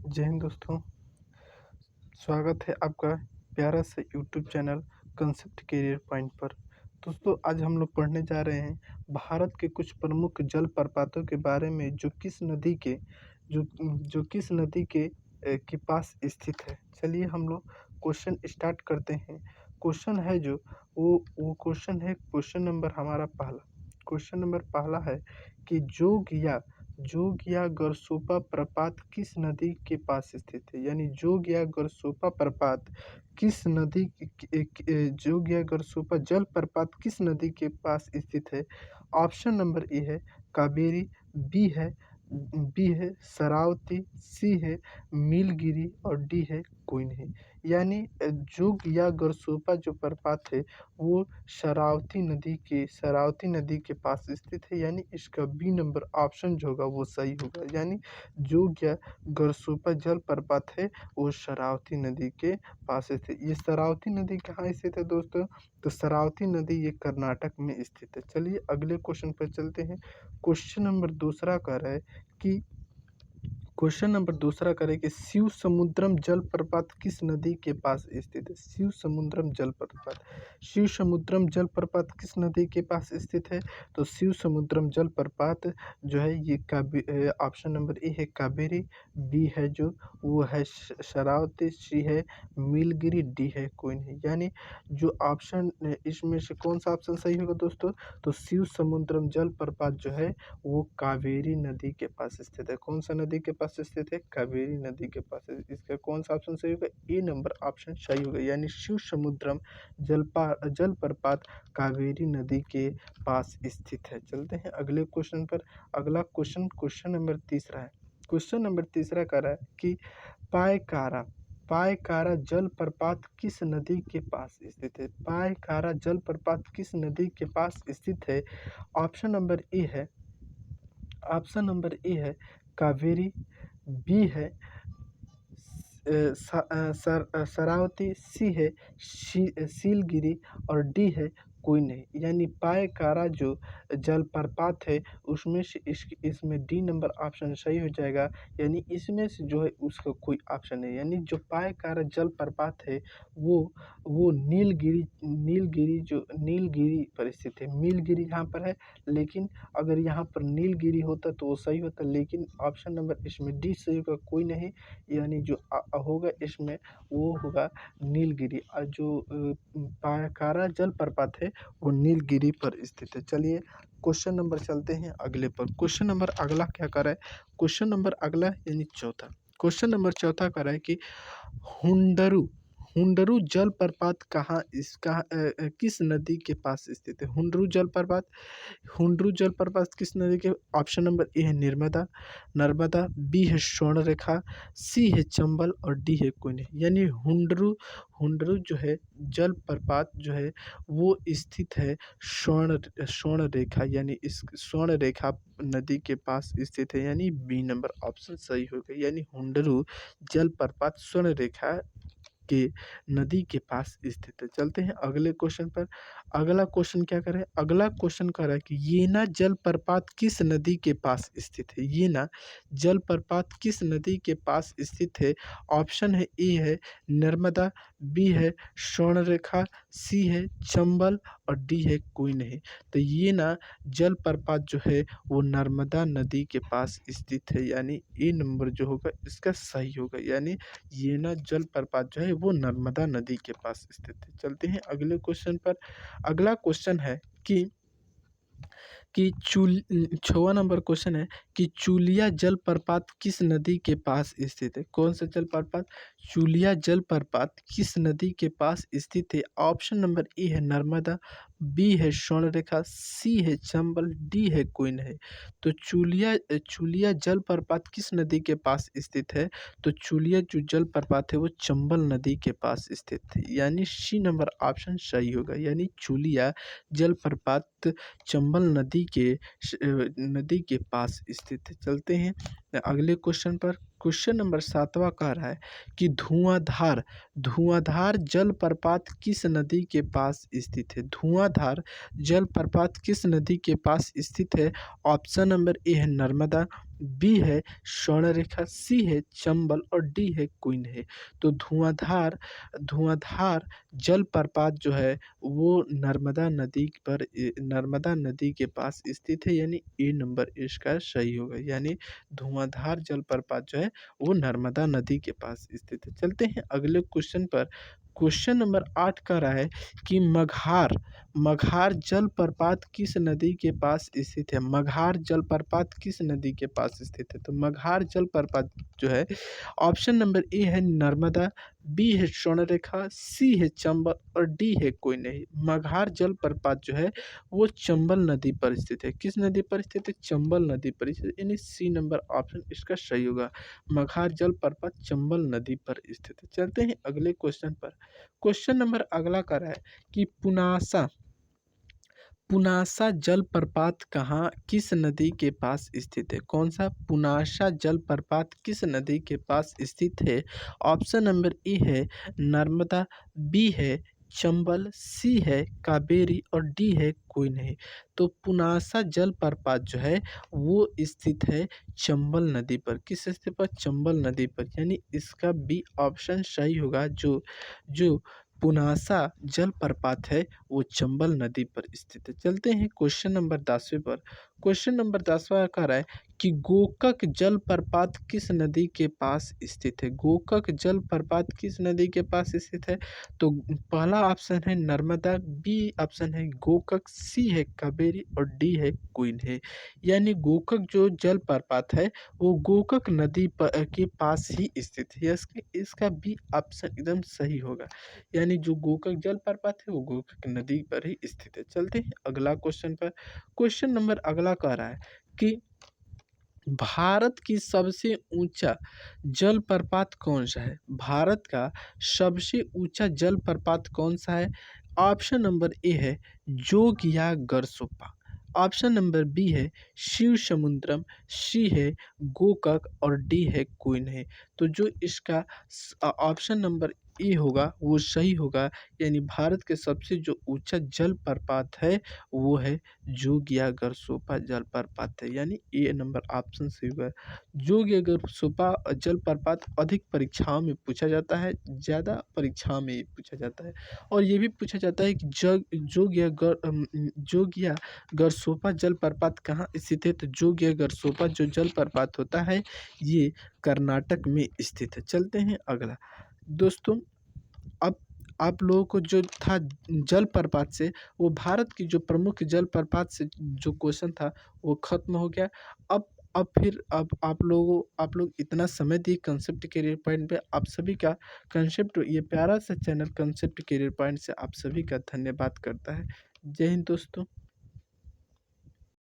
जय हिंद दोस्तों। स्वागत है आपका प्यारा सा YouTube channel concept career point पर। दोस्तों, आज हम लोग पढ़ने जा रहे हैं भारत के कुछ प्रमुख जल प्रपातों के बारे में जो किस नदी के पास स्थित है। चलिए हम लोग क्वेश्चन स्टार्ट करते हैं। क्वेश्चन है जो वो क्वेश्चन है, क्वेश्चन नंबर हमारा पहला। क्वेश्चन नंबर पहला है कि जोग या गरसोपा प्रपात किस नदी के पास स्थित है। यानी जोग या गरसोपा प्रपात किस नदी जोग या गरसोपा जल प्रपात किस नदी के पास स्थित है। ऑप्शन नंबर ए है कावेरी, बी है शरावती, सी है नीलगिरी और डी है कोई नहीं। यानी जोग या गरसोपा जो प्रपात है वो शरावती नदी के पास स्थित है। यानी इसका बी नंबर ऑप्शन जो होगा वो सही होगा। यानी जोग या गरसोपा जल प्रपात है वो शरावती नदी के पास स्थित है। ये शरावती नदी कहाँ स्थित है दोस्तों? तो शरावती नदी ये कर्नाटक में स्थित है। चलिए अगले क्वेश्चन पर चलते हैं। क्वेश्चन नंबर दूसरा कह रहा है कि शिव समुद्रम जलप्रपात किस नदी के पास स्थित है। शिव समुद्रम जलप्रपात किस नदी के पास स्थित है। तो शिव समुद्रम जलप्रपात जो है ये ऑप्शन नंबर ए है कावेरी, बी है जो वो है शरावती, सी है नीलगिरी, डी है कोई नहीं। यानी जो ऑप्शन इसमें से कौन सा ऑप्शन सही होगा दोस्तों? तो शिव समुद्रम जलप्रपात जो है वो कावेरी नदी के पास स्थित है। कौन सा नदी के पास स्थित है? कावेरी नदी के पास। इसका कौन सा ऑप्शन सही होगा? ए नंबर ऑप्शन सही होगा। यानी शिव समुद्रम जलप्रपात कावेरी नदी के पास स्थित है। चलते हैं अगले क्वेश्चन पर। अगला क्वेश्चन नंबर तीसरा है। क्वेश्चन नंबर तीसरा कह रहा है कि पायकारा जलप्रपात किस नदी के पास स्थित है। पायकारा जलप्रपात किस नदी के पास स्थित है। ऑप्शन नंबर ए है कावेरी, बी है शरावती, सी है सीलगिरी और डी है कोई नहीं। यानी पायकारा जो जलप्रपात है उसमें से इसमें डी नंबर ऑप्शन सही हो जाएगा। यानी इसमें से जो है उसका कोई ऑप्शन नहीं। यानी जो पायकारा जलप्रपात है वो नीलगिरी पर स्थित है। नीलगिरी यहाँ पर है, लेकिन अगर यहाँ पर नीलगिरी होता तो वो सही होता, लेकिन ऑप्शन नंबर इसमें डी सही होगा कोई नहीं। यानी जो होगा इसमें वो होगा नीलगिरी। और जो पायकारा जलप्रपात है वो नीलगिरी पर स्थित है। चलिए क्वेश्चन नंबर चलते हैं अगले पर। क्वेश्चन नंबर अगला क्या कर रहा है? क्वेश्चन नंबर अगला यानी चौथा। क्वेश्चन नंबर चौथा कर रहा है कि हुंडरू जलप्रपात किस नदी के पास स्थित है। हुंडरू जलप्रपात किस नदी के? ऑप्शन नंबर ए है नर्मदा, बी है स्वर्णरेखा, सी है चंबल और डी है कोई नहीं। यानी हुंडरू जो है जलप्रपात जो है वो स्थित है स्वर्ण रेखा, यानी इस स्वर्ण रेखा नदी के पास स्थित है। यानी बी नंबर ऑप्शन सही होगा। यानी हुंडरू जलप्रपात स्वर्ण रेखा के नदी के पास स्थित है। चलते हैं अगले क्वेश्चन पर। अगला क्वेश्चन क्या करे? अगला क्वेश्चन कह रहा है कि येना जलप्रपात किस नदी के पास स्थित है। येना जलप्रपात किस नदी के पास स्थित है। ऑप्शन है ए है नर्मदा, बी है स्वर्णरेखा, सी है चंबल और डी है कोई नहीं। तो येना जलप्रपात जो है वो नर्मदा नदी के पास स्थित है। यानी ए नंबर जो होगा इसका सही होगा। यानी येना जलप्रपात जो है वो नर्मदा नदी के पास स्थित है। चलते हैं अगले क्वेश्चन पर। अगला क्वेश्चन है कि 6वां नंबर क्वेश्चन है कि चूलिया जलप्रपात किस नदी के पास स्थित है। कौन सा जलप्रपात? चूलिया जलप्रपात किस नदी के पास स्थित है। ऑप्शन नंबर ए है नर्मदा, बी है स्वर्णरेखा, सी है चंबल, डी है कोई नहीं। तो चूलिया जलप्रपात किस नदी के पास स्थित है। तो चूलिया जो जलप्रपात है वो चंबल नदी के पास स्थित है। यानी सी नंबर ऑप्शन सही होगा। यानी चूलिया जलप्रपात चंबल नदी के पास स्थित है। चलते हैं अगले क्वेश्चन पर। क्वेश्चन नंबर 7वां कह रहा है कि धुआंधार जलप्रपात किस नदी के पास स्थित है। धुआंधार जलप्रपात किस नदी के पास स्थित है। ऑप्शन नंबर ए है नर्मदा, बी है स्वर्णरेखा, सी है चंबल और डी है क्वीन है। तो धुआंधार जलप्रपात जो है वो नर्मदा नदी के पास स्थित है, यानी ए नंबर इसका सही होगा। यानी धुआंधार जलप्रपात जो है वो नर्मदा नदी के पास स्थित है। चलते हैं अगले क्वेश्चन पर। क्वेश्चन नंबर 8 कह रहा है कि मघार जलप्रपात किस नदी के पास स्थित है। मघार जलप्रपात किस नदी के पास स्थित है। तो मघार जलप्रपात जो है ऑप्शन नंबर ए है नर्मदा, बी है स्वर्णरेखा, सी है चंबल और डी है कोई नहीं। मघार जलप्रपात जो है वो चंबल नदी पर स्थित है। किस नदी पर स्थित है? चंबल नदी पर स्थित है, यानी सी नंबर ऑप्शन इसका सही होगा। मघार जलप्रपात चंबल नदी पर स्थित है। चलते हैं अगले क्वेश्चन पर। क्वेश्चन नंबर अगला कर रहा है कि पुनासा जलप्रपात कहाँ किस नदी के पास स्थित है। कौन सा पुनासा जलप्रपात किस नदी के पास स्थित है? ऑप्शन नंबर ए है नर्मदा, बी है चंबल, सी है कावेरी और डी है कोई नहीं। तो पुनासा जलप्रपात जो है वो स्थित है चंबल नदी पर। किस स्थिति पर? चंबल नदी पर, यानी इसका बी ऑप्शन सही होगा। जो पुनासा जलप्रपात है वो चंबल नदी पर स्थित है। चलते हैं क्वेश्चन नंबर 10वें पर। क्वेश्चन नंबर 10वां कह रहा है कि गोकक जलप्रपात किस नदी के पास स्थित है। गोकक जलप्रपात किस नदी के पास स्थित है? तो पहला ऑप्शन है नर्मदा, बी ऑप्शन है गोकक, सी है कावेरी और डी है क्वीन है। यानी गोकक जो जलप्रपात है वो गोकक नदी के पास ही स्थित है। इसका बी ऑप्शन एकदम सही होगा। यानी जो गोकक जलप्रपात है वो गोकक नदी पर ही स्थित है। चलते हैं अगला क्वेश्चन पर। क्वेश्चन नंबर अगला कह रहा है कि भारत की सबसे ऊंचा जलप्रपात कौन सा है। भारत का सबसे ऊंचा जलप्रपात कौन सा है? ऑप्शन नंबर ए है जोगिया गरसोपा, ऑप्शन नंबर बी है शिव समुद्रम, सी है गोकक और डी है क्वीन है। तो जो इसका ऑप्शन नंबर ए होगा वो सही होगा। यानी भारत के सबसे जो ऊंचा जलप्रपात है वो है जोगिया गरसोपा जलप्रपात है, यानी ए नंबर ऑप्शन सही होगा। जोगिया गरसोपा जलप्रपात अधिक परीक्षाओं में पूछा जाता है, ज़्यादा परीक्षाओं में पूछा जाता है। और ये भी पूछा जाता है कि जोगिया गरसोपा जलप्रपात कहाँ स्थित है। तो जोगिया गरसोपा जो जलप्रपात होता है ये कर्नाटक में स्थित है। चलते हैं अगला। दोस्तों अब आप लोगों को जो था जलप्रपात से, वो भारत की जो प्रमुख जलप्रपात से जो क्वेश्चन था वो खत्म हो गया। अब आप लोग इतना समय दिए कंसेप्ट करियर पॉइंट पे, आप सभी का कंसेप्ट ये प्यारा सा चैनल कंसेप्ट करियर पॉइंट से आप सभी का धन्यवाद करता है। जय हिंद दोस्तों।